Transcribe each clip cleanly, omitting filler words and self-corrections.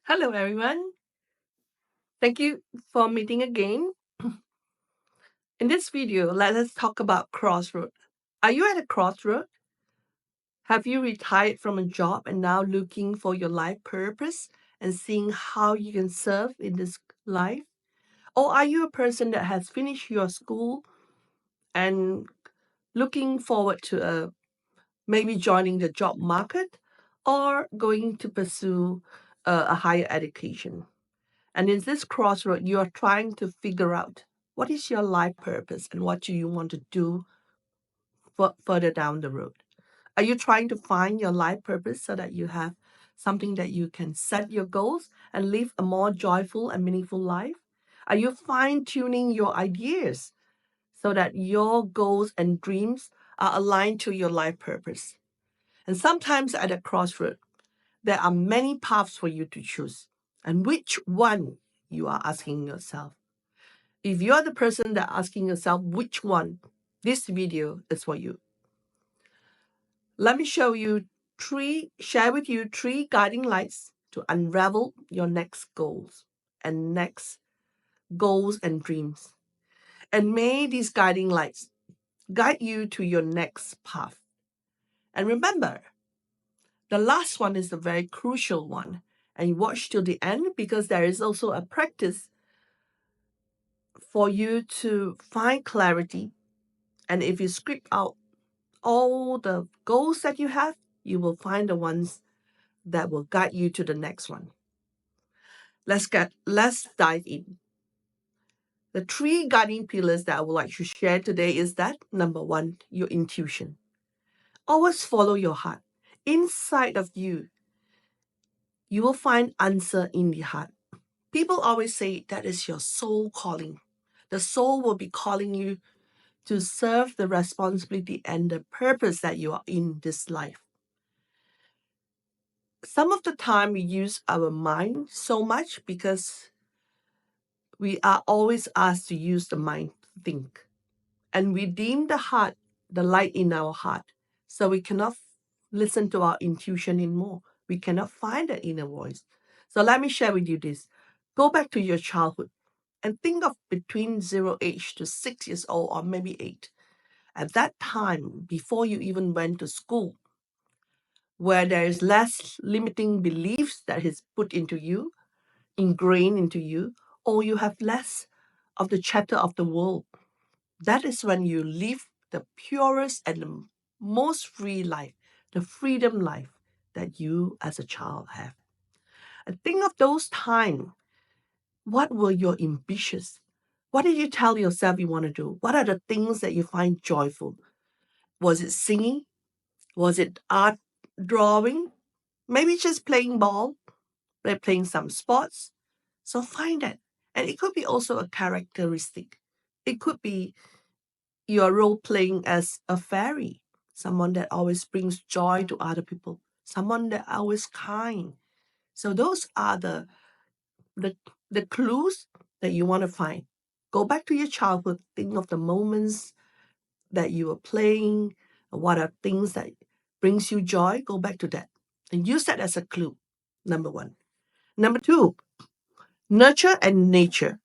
Hello, everyone. Thank you for meeting again. In this video, let us talk about crossroad. Are you at a crossroad? Have you retired from a job and now looking for your life purpose and seeing how you can serve in this life? Or are you a person that has finished your school and looking forward to maybe joining the job market or going to pursue a higher education? And in this crossroad, you are trying to figure out what is your life purpose and what do you want to do further down the road. Are you trying to find your life purpose so that you have something that you can set your goals and live a more joyful and meaningful life? Are you fine tuning your ideas so that your goals and dreams are aligned to your life purpose? And sometimes at a crossroad, there are many paths for you to choose. And which one you are asking yourself? If you're the person that asking yourself which one, this video is for you. Let me share with you three guiding lights to unravel your next goals and dreams. And may these guiding lights guide you to your next path. And remember, the last one is the very crucial one. And you watch till the end because there is also a practice for you to find clarity. And if you script out all the goals that you have, you will find the ones that will guide you to the next one. Let's dive in. The three guiding pillars that I would like to share today is that number one, your intuition. Always follow your heart. Inside of you, you will find answer in the heart. People always say that is your soul calling. The soul will be calling you to serve the responsibility and the purpose that you are in this life. Some of the time we use our mind so much because we are always asked to use the mind to think. And we deem the heart, the light in our heart. So we cannot listen to our intuition anymore. We cannot find the inner voice. So let me share with you this. Go back to your childhood and think of between 0 age to 6 years old or maybe 8. At that time, before you even went to school, where there is less limiting beliefs that is put into you, ingrained into you, or you have less of the chatter of the world. That is when you live the purest and the most free life, the freedom life that you as a child have. And think of those times. What were your ambitions? What did you tell yourself you want to do? What are the things that you find joyful? Was it singing? Was it art, drawing? Maybe just playing ball, playing some sports. So find that. And it could be also a characteristic. It could be your role playing as a fairy, someone that always brings joy to other people, someone that always kind. So those are the, the clues that you want to find. Go back to your childhood, think of the moments that you were playing, what are things that brings you joy, go back to that and use that as a clue. Number one. Number two, nurture and nature.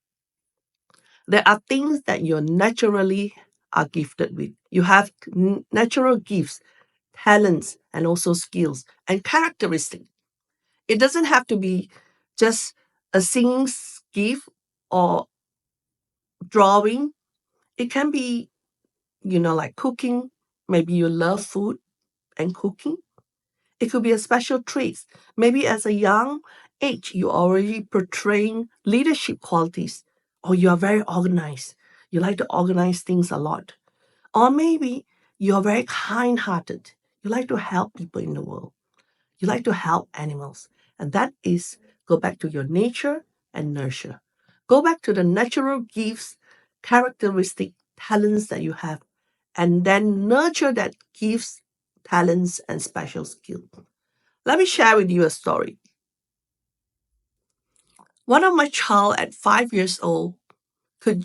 There are things that you naturally are gifted with. You have natural gifts, talents, and also skills and characteristics. It doesn't have to be just a singing gift or drawing. It can be, like cooking. Maybe you love food and cooking. It could be a special trait. Maybe as a young age, you're already portraying leadership qualities, or you are very organized. You like to organize things a lot. Or maybe you're very kind hearted. You like to help people in the world. You like to help animals. And that is go back to your nature and nurture. Go back to the natural gifts, characteristic, talents that you have, and then nurture that gifts, talents, and special skill. Let me share with you a story. One of my child at 5 years old could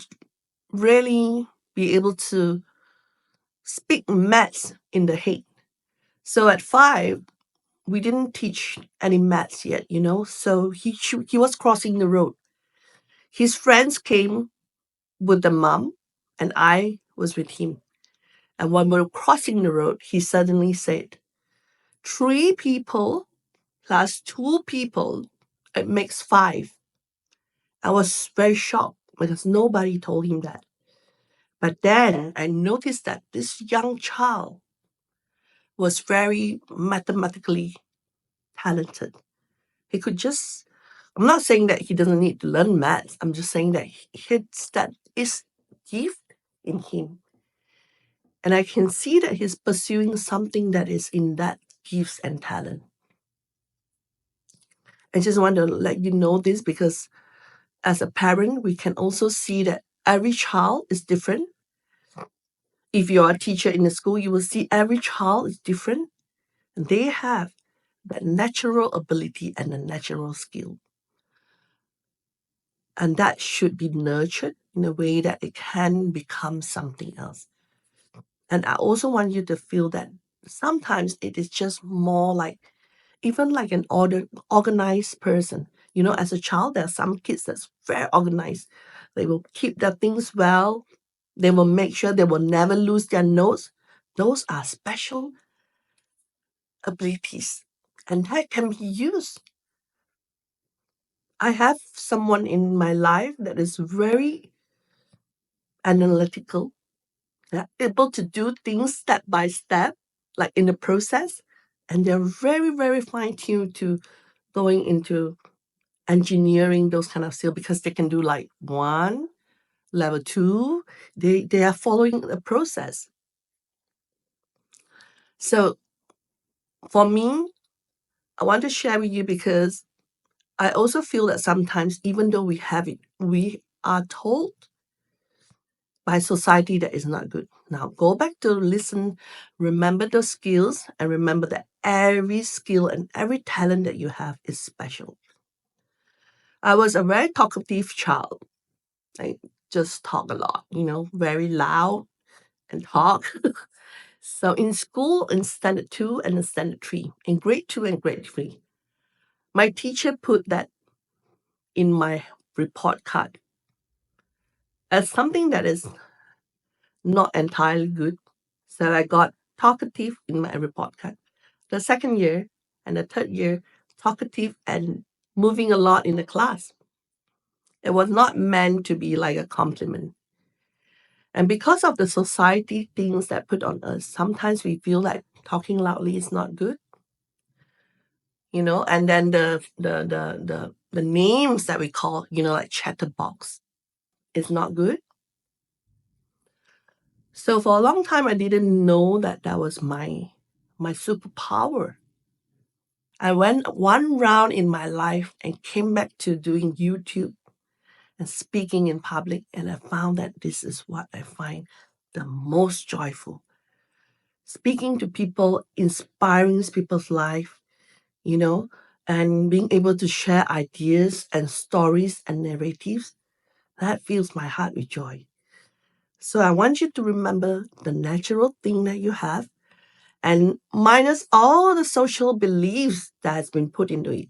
really be able to speak maths in the head. So at 5, we didn't teach any maths yet, so he was crossing the road. His friends came with the mom, and I was with him. And when we were crossing the road, he suddenly said, 3 people plus 2 people, it makes 5. I was very shocked because nobody told him that. But then I noticed that this young child was very mathematically talented. He could just, I'm not saying that he doesn't need to learn maths. I'm just saying that that is gift in him. And I can see that he's pursuing something that is in that gifts and talent. I just want to let you know this because as a parent, we can also see that every child is different. If you're a teacher in the school, you will see every child is different. And they have that natural ability and a natural skill. And that should be nurtured in a way that it can become something else. And I also want you to feel that sometimes it is just more like, even like an organized person. As a child, there are some kids that's very organized. They will keep their things well. They will make sure they will never lose their notes. Those are special abilities, and that can be used. I have someone in my life that is very analytical. They're able to do things step by step, like in the process, and they're very, very fine tuned to going into engineering, those kind of skills, because they can do like 1, level 2. They are following the process. So for me, I want to share with you because I also feel that sometimes, even though we have it, we are told by society that is not good. Now go back to listen, remember those skills, and remember that every skill and every talent that you have is special. I was a very talkative child. I just talk a lot, very loud and talk. So in school, in standard 2 and in standard 3, in grade 2 and grade 3, my teacher put that in my report card as something that is not entirely good. So I got talkative in my report card. The second year and the third year, talkative and moving a lot in the class. It was not meant to be like a compliment. And because of the society things that put on us, sometimes we feel like talking loudly is not good. And then the names that we call, like chatterbox, is not good. So for a long time, I didn't know that that was my superpower. I went one round in my life and came back to doing YouTube and speaking in public, and I found that this is what I find the most joyful. Speaking to people, inspiring people's life, and being able to share ideas and stories and narratives, that fills my heart with joy. So I want you to remember the natural thing that you have and minus all the social beliefs that has been put into it.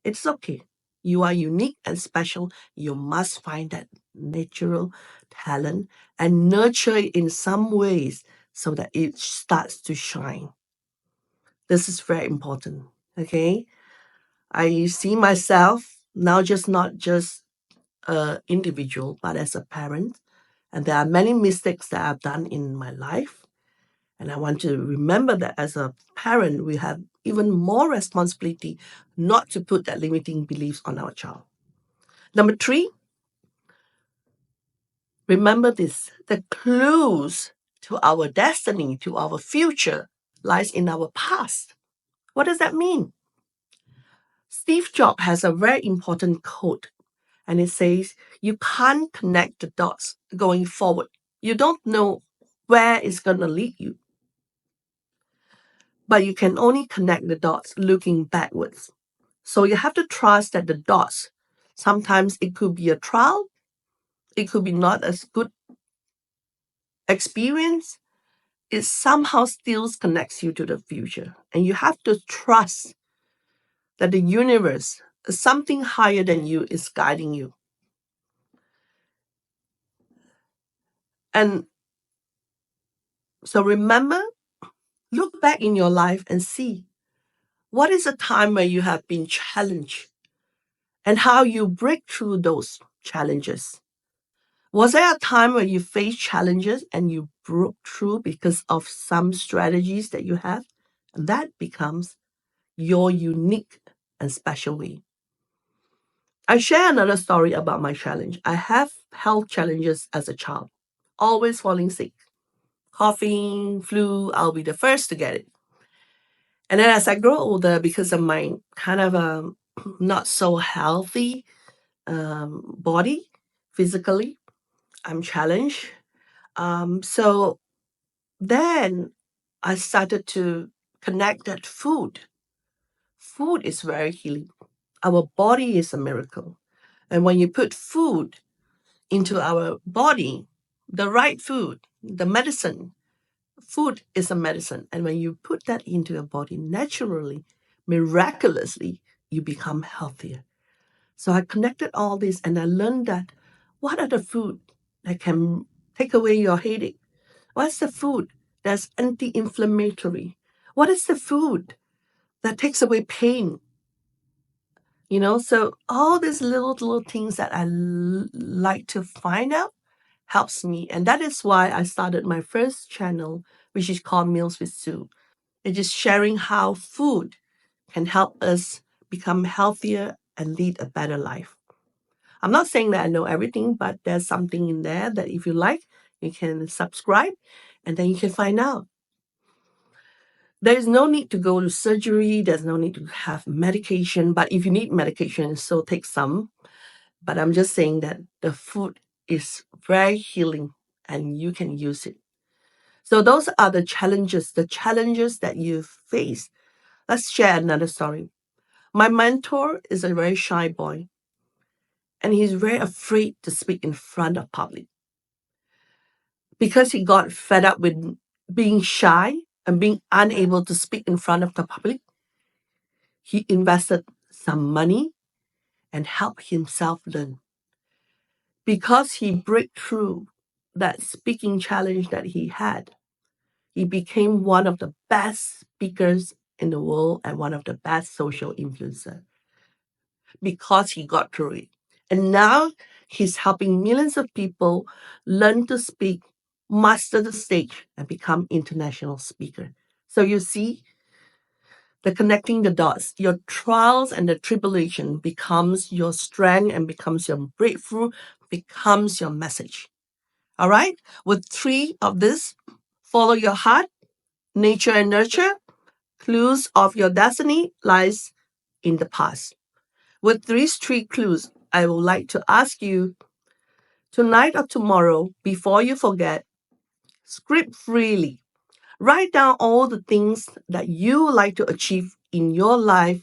It's okay. You are unique and special. You must find that natural talent and nurture it in some ways so that it starts to shine. This is very important. Okay. I see myself now not just an individual, but as a parent. And there are many mistakes that I've done in my life. And I want to remember that as a parent, we have even more responsibility not to put that limiting beliefs on our child. Number 3, remember this: the clues to our destiny, to our future, lies in our past. What does that mean? Steve Jobs has a very important quote, and it says, you can't connect the dots going forward. You don't know where it's going to lead you, but you can only connect the dots looking backwards. So you have to trust that the dots, sometimes it could be a trial, it could be not as good experience, it somehow still connects you to the future. And you have to trust that the universe, something higher than you, is guiding you. And so remember, look back in your life and see what is a time where you have been challenged and how you break through those challenges. Was there a time where you faced challenges and you broke through because of some strategies that you have? And that becomes your unique and special way. I share another story about my challenge. I have health challenges as a child, always falling sick, coughing, flu, I'll be the first to get it. And then as I grow older, because of my kind of not so healthy body physically, I'm challenged. So then I started to connect that food is very healing. Our body is a miracle. And when you put food into our body, the right food, the medicine, food is a medicine. And when you put that into your body naturally, miraculously, you become healthier. So I connected all this and I learned that what are the food that can take away your headache? What's the food that's anti-inflammatory? What is the food that takes away pain? So all these little things that I like to find out helps me. And that is why I started my first channel, which is called Meals with Sue. It's just sharing how food can help us become healthier and lead a better life. I'm not saying that I know everything, but there's something in there that if you like, you can subscribe and then you can find out. There is no need to go to surgery. There's no need to have medication. But if you need medication, so take some. But I'm just saying that the food is very healing and you can use it. So those are the challenges that you face. Let's share another story. My mentor is a very shy boy and he's very afraid to speak in front of public because he got fed up with being shy and being unable to speak in front of the public. He invested some money and helped himself learn. Because he broke through that speaking challenge that he had, he became one of the best speakers in the world and one of the best social influencers because he got through it. And now he's helping millions of people learn to speak, master the stage, and become international speaker. So you see, the connecting the dots, your trials and the tribulation becomes your strength and becomes your breakthrough, becomes your message. All right? With three of this, follow your heart, nature and nurture, clues of your destiny lies in the past. With these three clues, I would like to ask you tonight or tomorrow, before you forget, script freely. Write down all the things that you would like to achieve in your life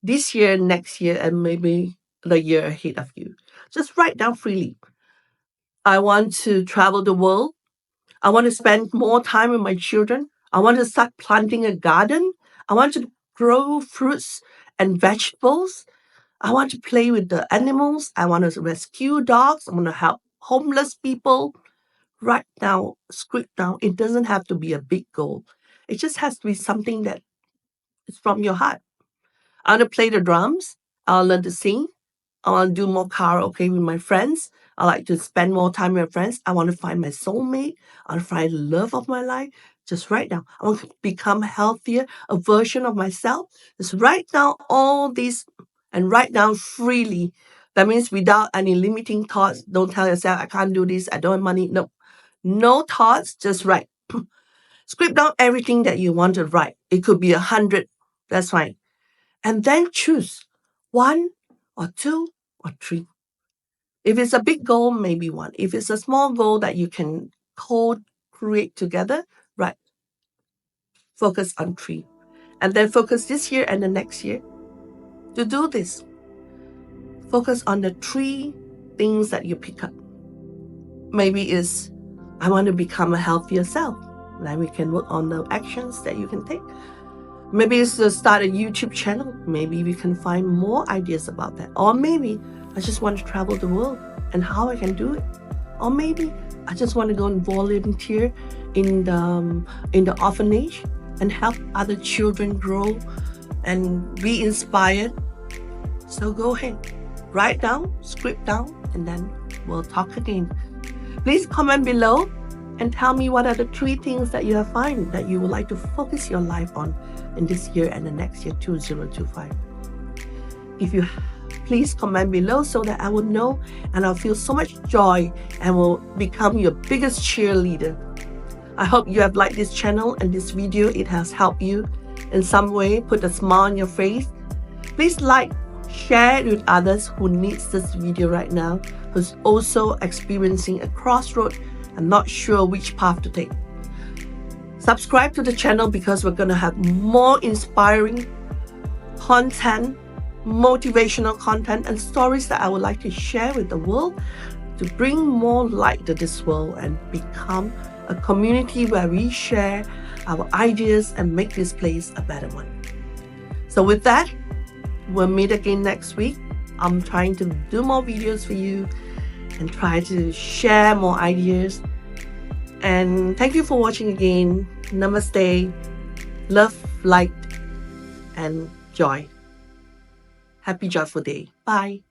this year, next year, and maybe the year ahead of you. Just write down freely. I want to travel the world. I want to spend more time with my children. I want to start planting a garden. I want to grow fruits and vegetables. I want to play with the animals. I want to rescue dogs. I want to help homeless people. Write down, script down. It doesn't have to be a big goal. It just has to be something that is from your heart. I want to play the drums. I'll learn to sing. I want to do more karaoke with my friends. I like to spend more time with my friends. I want to find my soulmate. I want to find the love of my life. Just write down. I want to become healthier, a version of myself. Just write down all these and write down freely. That means without any limiting thoughts. Don't tell yourself, I can't do this. I don't have money. No. No thoughts. Just write. Script down everything that you want to write. It could be 100. That's fine. And then choose one or two or three. If it's a big goal, maybe one. If it's a small goal that you can co-create together, right? Focus on three. And then focus this year and the next year to do this. Focus on the three things that you pick up. Maybe it's, I want to become a healthier self. Then we can work on the actions that you can take. Maybe it's to start a YouTube channel. Maybe we can find more ideas about that. Or maybe I just want to travel the world and how I can do it. Or maybe I just want to go and volunteer in the orphanage and help other children grow and be inspired. So go ahead, write down, script down, and then we'll talk again. Please comment below and tell me what are the 3 things that you have found that you would like to focus your life on in this year and the next year, 2025. If you please comment below so that I will know and I'll feel so much joy and will become your biggest cheerleader. I hope you have liked this channel and this video. It has helped you in some way, put a smile on your face. Please like, share it with others who needs this video right now, who's also experiencing a crossroad and not sure which path to take. Subscribe to the channel because we're going to have more inspiring content, motivational content, and stories that I would like to share with the world to bring more light to this world and become a community where we share our ideas and make this place a better one. So with that, we'll meet again next week. I'm trying to do more videos for you and try to share more ideas. And thank you for watching again. Namaste. Love, light, and joy. Happy joyful day. Bye.